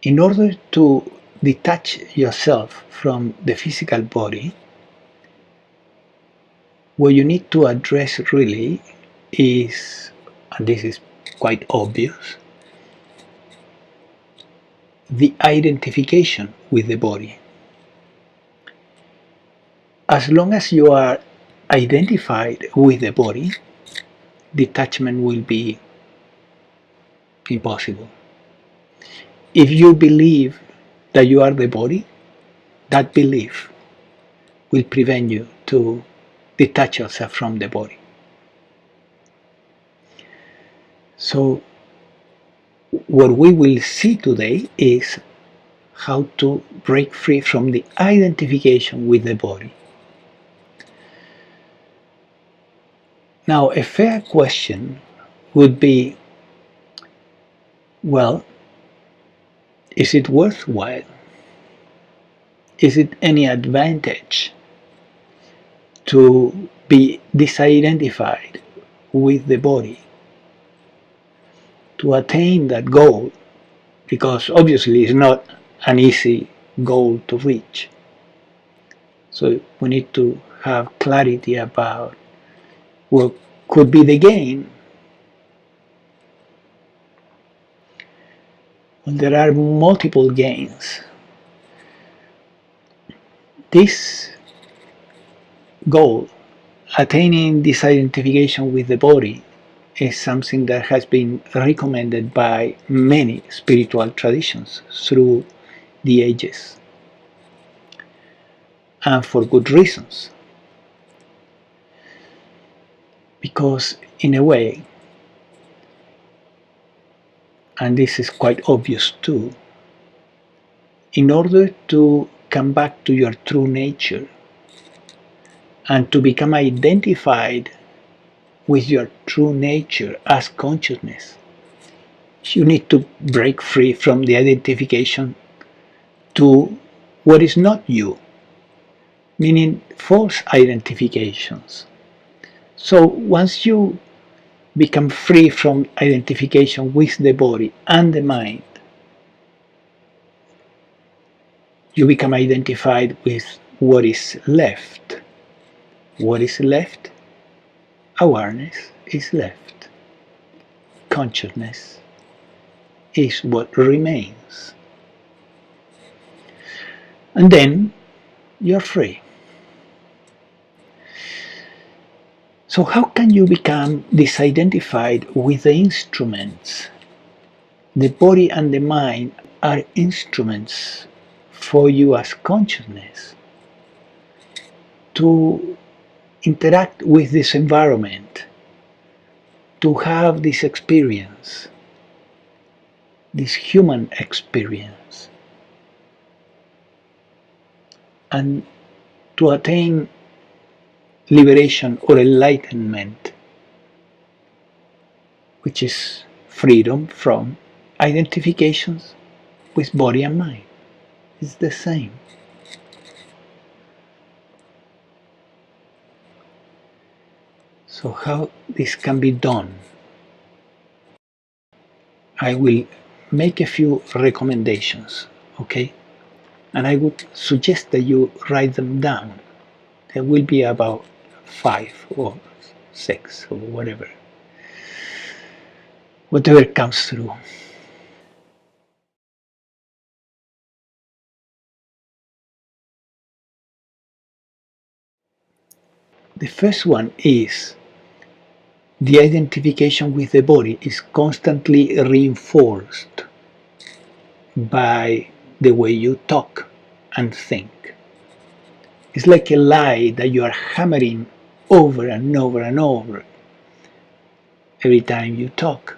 In order to detach yourself from the physical body, what you need to address really is, and this is quite obvious, the identification with the body. As long as you are identified with the body, detachment will be impossible. If you believe that you are the body, that belief will prevent you to detach yourself from the body. So what we will see today is how to break free from the identification with the body. Now, a fair question would be, well, is it worthwhile? Is it any advantage to be disidentified with the body, to attain that goal? Because obviously it's not an easy goal to reach. So we need to have clarity about what could be the gain. Well, there are multiple gains. This goal, attaining disidentification with the body, is something that has been recommended by many spiritual traditions through the ages, and for good reasons. Because in a way, and this is quite obvious too, in order to come back to your true nature and to become identified with your true nature as consciousness, you need to break free from the identification to what is not you, meaning false identifications. So once you become free from identification with the body and the mind, you become identified with what is left. What is left? Awareness is left. Consciousness is what remains. And then you're free. So how can you become disidentified with the instruments? The body and the mind are instruments for you as consciousness to interact with this environment, to have this experience, this human experience, and to attain liberation or enlightenment, which is freedom from identifications with body and mind. It's the same. So how this can be done? I will make a few recommendations, okay? And I would suggest that you write them down. There will be about 5 or 6 or whatever comes through. The first one is the identification with the body is constantly reinforced by the way you talk and think. It's like a lie that you are hammering over and over and over every time you talk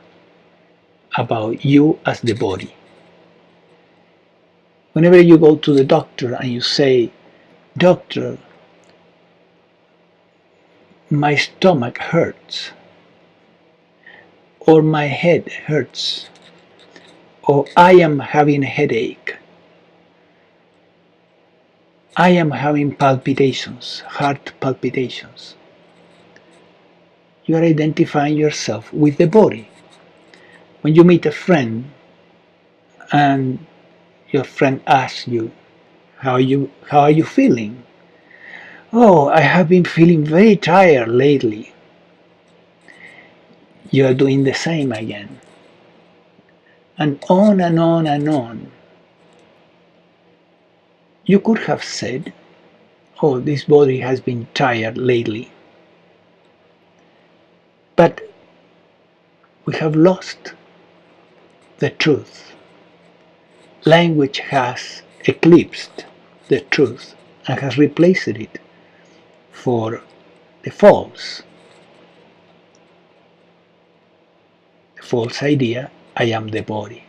about you as the body. Whenever you go to the doctor and you say, "Doctor, my stomach hurts," or "my head hurts," or "I am having a headache," "I am having palpitations, heart palpitations," you are identifying yourself with the body. When you meet a friend and your friend asks you, how are you feeling? Oh, I have been feeling very tired lately. You are doing the same again. And on and on and on. You could have said, oh, this body has been tired lately. But we have lost the truth. Language has eclipsed the truth and has replaced it for the false idea, I am the body.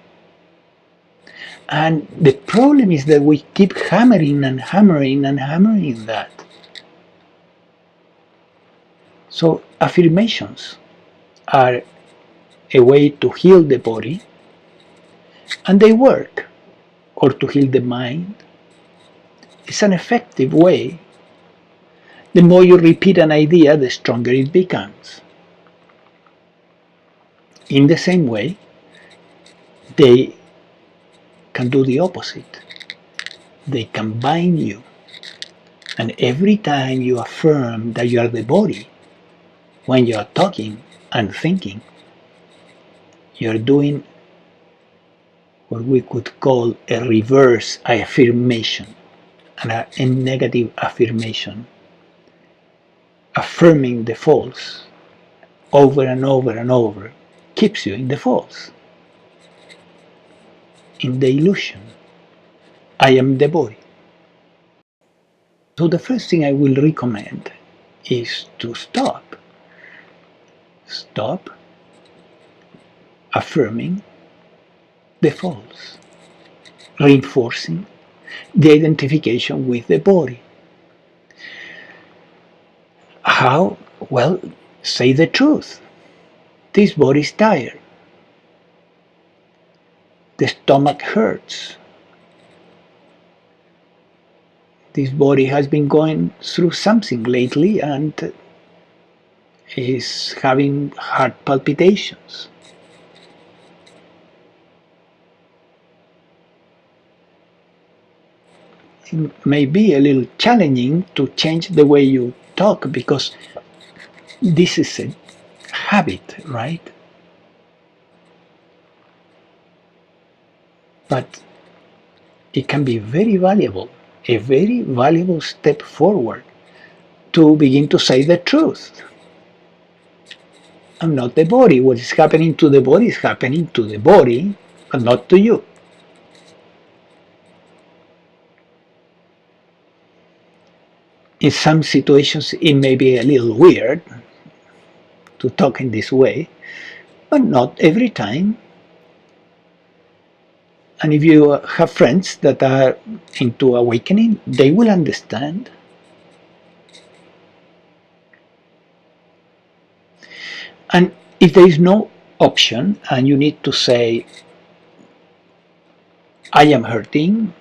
And the problem is that we keep hammering and hammering and hammering that. So affirmations are a way to heal the body, and they work, or to heal the mind. It's an effective way. The more you repeat an idea, the stronger it becomes. In the same way, they can do the opposite. They can bind you. And every time you affirm that you are the body, when you are talking and thinking, you're doing what we could call a reverse affirmation, and a negative affirmation. Affirming the false over and over and over keeps you in the false, in the illusion. I am the body. So the first thing I will recommend is to stop affirming the false, reinforcing the identification with the body. How? Well, say the truth. This body is tired. The stomach hurts. This body has been going through something lately and is having heart palpitations. It may be a little challenging to change the way you talk because this is a habit, right? But it can be very valuable, a very valuable step forward to begin to say the truth. I'm not the body. What is happening to the body is happening to the body, but not to you. In some situations, it may be a little weird to talk in this way, but not every time. And if you have friends that are into awakening, they will understand. And if there is no option and you need to say, I am hurting,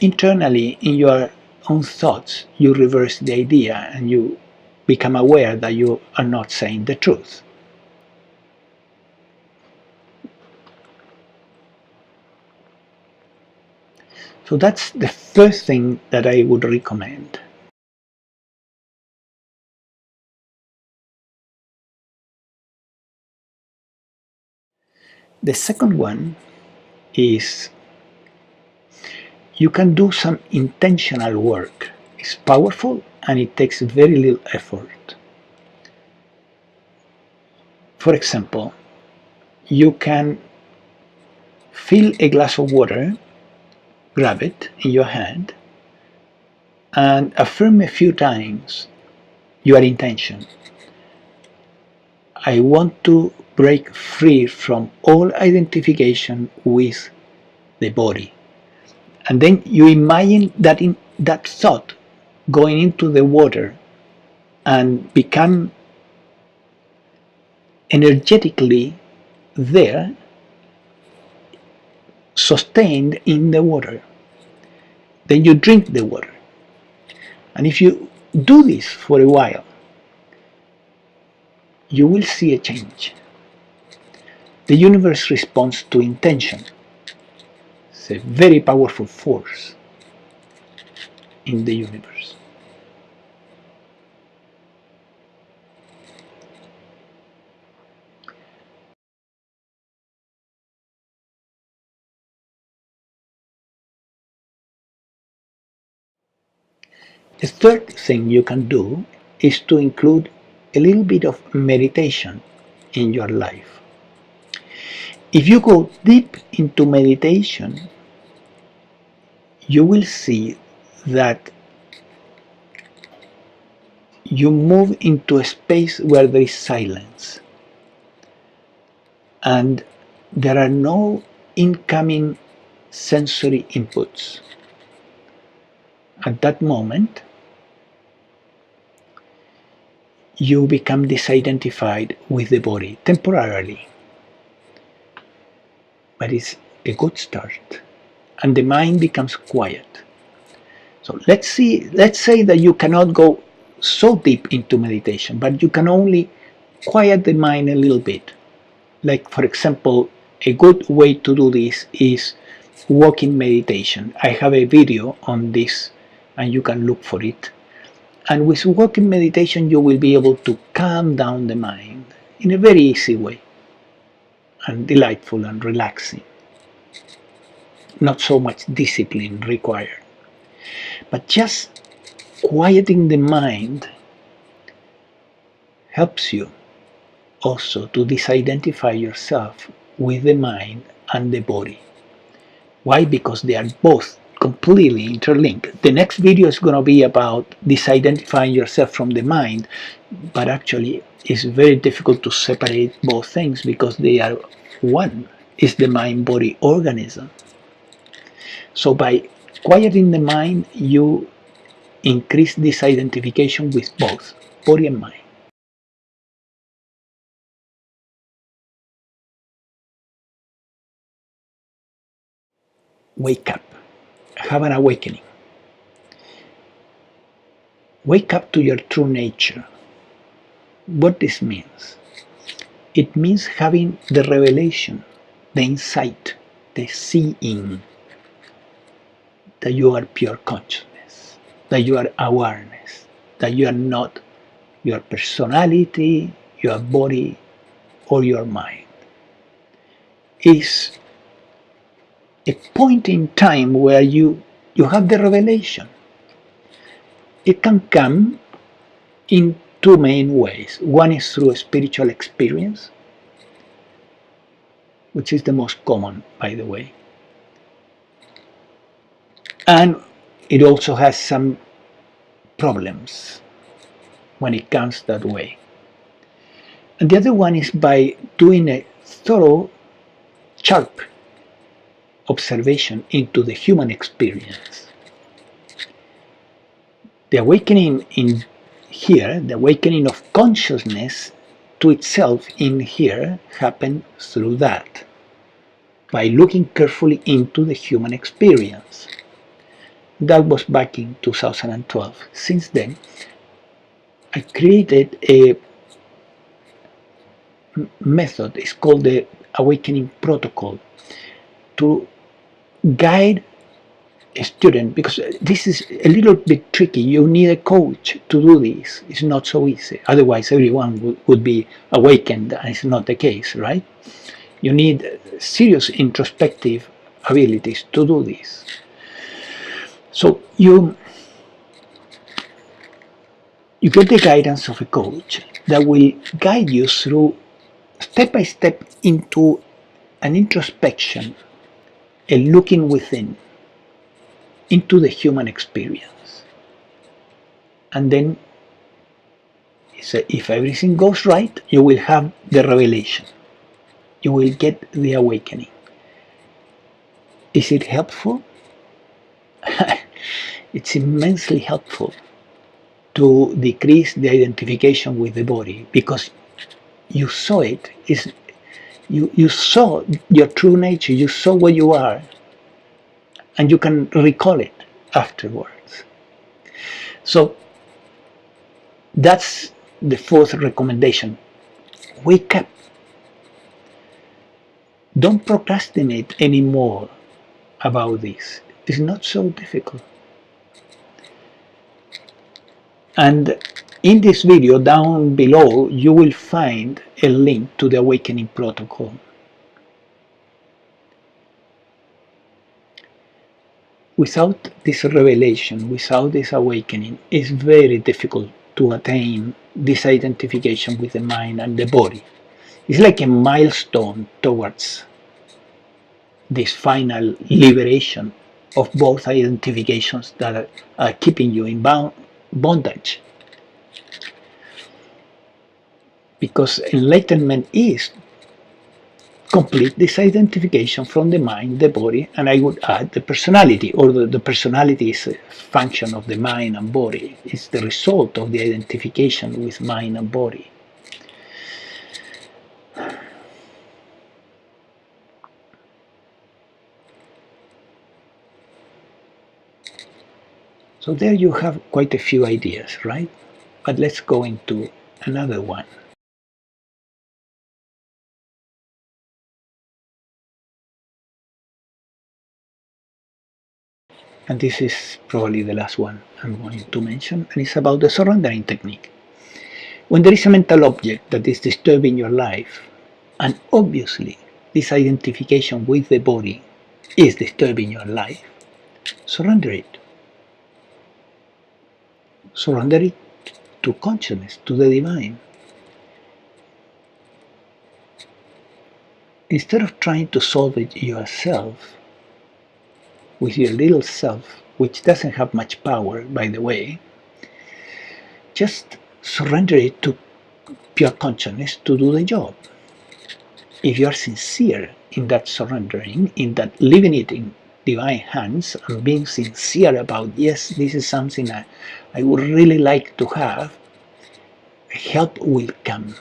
internally in your own thoughts, you reverse the idea and you become aware that you are not saying the truth. So that's the first thing that I would recommend. The second one is you can do some intentional work. It's powerful and it takes very little effort. For example, you can fill a glass of water, grab it in your hand, and affirm a few times your intention. I want to break free from all identification with the body. And then you imagine that thought going into the water and become energetically there, sustained in the water. Then you drink the water. And if you do this for a while, you will see a change. The universe responds to intention. It's a very powerful force in the universe. The third thing you can do is to include a little bit of meditation in your life. If you go deep into meditation, you will see that you move into a space where there is silence and there are no incoming sensory inputs. At that moment, you become disidentified with the body temporarily, but it's a good start, and the mind becomes quiet. So let's say that you cannot go so deep into meditation, but you can only quiet the mind a little bit. Like, for example, a good way to do this is walking meditation. I have a video on this and you can look for it. And with walking meditation you will be able to calm down the mind in a very easy way and delightful and relaxing. Not so much discipline required. But just quieting the mind helps you also to disidentify yourself with the mind and the body. Why? Because they are both completely interlinked. The next video is going to be about disidentifying yourself from the mind, but actually it's very difficult to separate both things because they are one, is the mind-body organism. So by quieting the mind, you increase disidentification with both body and mind. Wake up, have an awakening. Wake up to your true nature. What this means? It means having the revelation, the insight, the seeing that you are pure consciousness, that you are awareness, that you are not your personality, your body, or your mind. It's a point in time where you have the revelation. It can come in two main ways. One is through a spiritual experience, which is the most common, by the way. And it also has some problems when it comes that way. And the other one is by doing a thorough, sharp observation into the human experience. The awakening in here, the awakening of consciousness to itself in here, happened through that, by looking carefully into the human experience. That was back in 2012. Since then, I created a method, it's called the Awakening Protocol, to guide a student, because this is a little bit tricky. You need a coach to do this. It's not so easy. Otherwise, everyone would be awakened, and it's not the case, right? You need serious introspective abilities to do this. So you get the guidance of a coach that will guide you through step by step into an introspection, a looking within, into the human experience. And then, if everything goes right, you will have the revelation. You will get the awakening. Is it helpful? It's immensely helpful to decrease the identification with the body, because you saw it. You saw your true nature, you saw what you are, and you can recall it afterwards. So that's the fourth recommendation. Wake up. Don't procrastinate anymore about this. It's not so difficult. And in this video down below, you will find a link to the awakening protocol. Without this revelation, without this awakening, it's very difficult to attain this identification with the mind and the body. It's like a milestone towards this final liberation of both identifications that are keeping you in bondage. Because enlightenment is complete disidentification from the mind, the body, and I would add the personality, or the personality is a function of the mind and body. It's the result of the identification with mind and body. So there you have quite a few ideas, right? But let's go into another one. And this is probably the last one I'm going to mention, and it's about the surrendering technique. When there is a mental object that is disturbing your life, and obviously this identification with the body is disturbing your life, surrender it. Surrender it to consciousness, to the divine. Instead of trying to solve it yourself, with your little self, which doesn't have much power, by the way, just surrender it to pure consciousness to do the job. If you are sincere in that surrendering, in that leaving it in divine hands, and being sincere about, yes, this is something I would really like to have, help will come.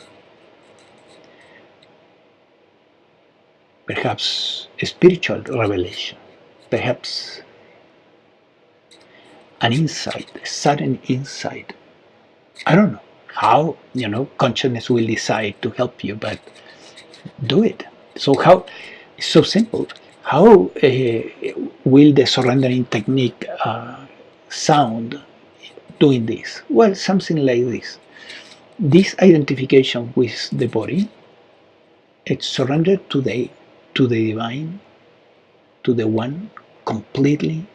Perhaps a spiritual revelation, perhaps an insight, a sudden insight. I don't know how, consciousness will decide to help you, but do it. So how? It's so simple. How will the surrendering technique sound doing this? Well, something like this. This identification with the body, it's surrendered to the divine, to the one, completely.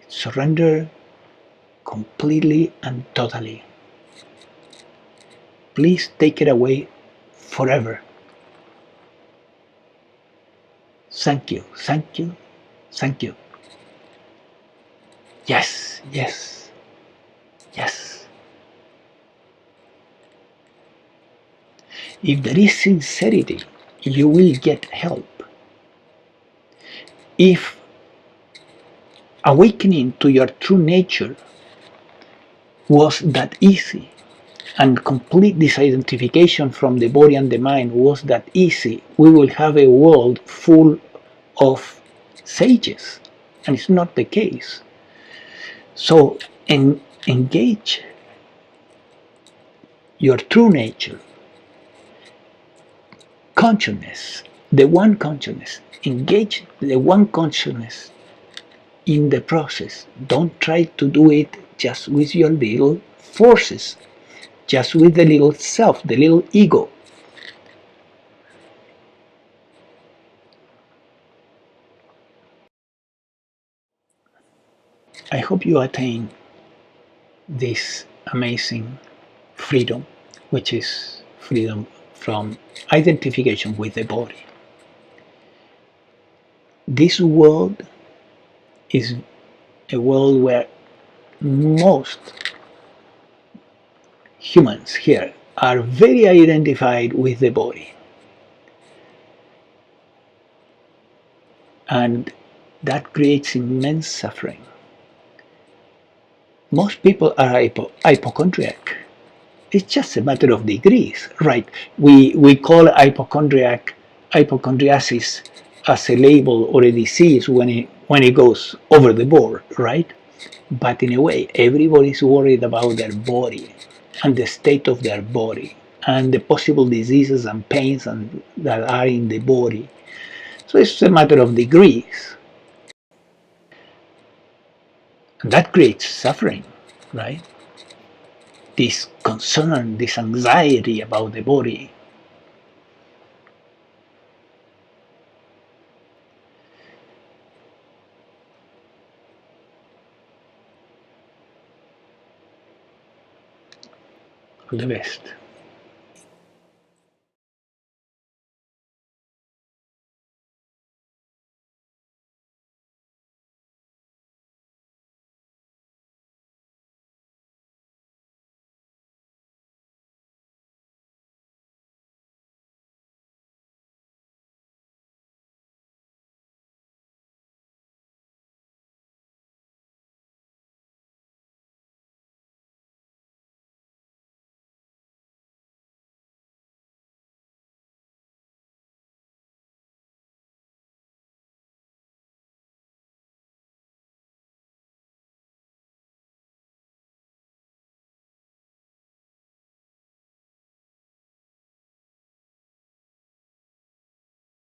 Surrender completely and totally. Please take it away forever. Thank you, thank you, thank you. Yes, yes, yes. If there is sincerity, you will get help. If awakening to your true nature was that easy, and complete disidentification from the body and the mind was that easy, we will have a world full of sages, and it's not the case. So engage your true nature, consciousness, the one consciousness. Engage the one consciousness in the process. Don't try to do it just with your little forces, just with the little self, the little ego. I hope you attain this amazing freedom, which is freedom from identification with the body. This world is a world where most humans here are very identified with the body, and that creates immense suffering. Most people are hypochondriac. It's just a matter of degrees, right? We call hypochondriasis as a label or a disease when it goes over the board, right? But in a way, everybody's worried about their body and the state of their body and the possible diseases and pains that are in the body. So it's a matter of degrees. And that creates suffering, right? This concern, this anxiety about the body. All the best.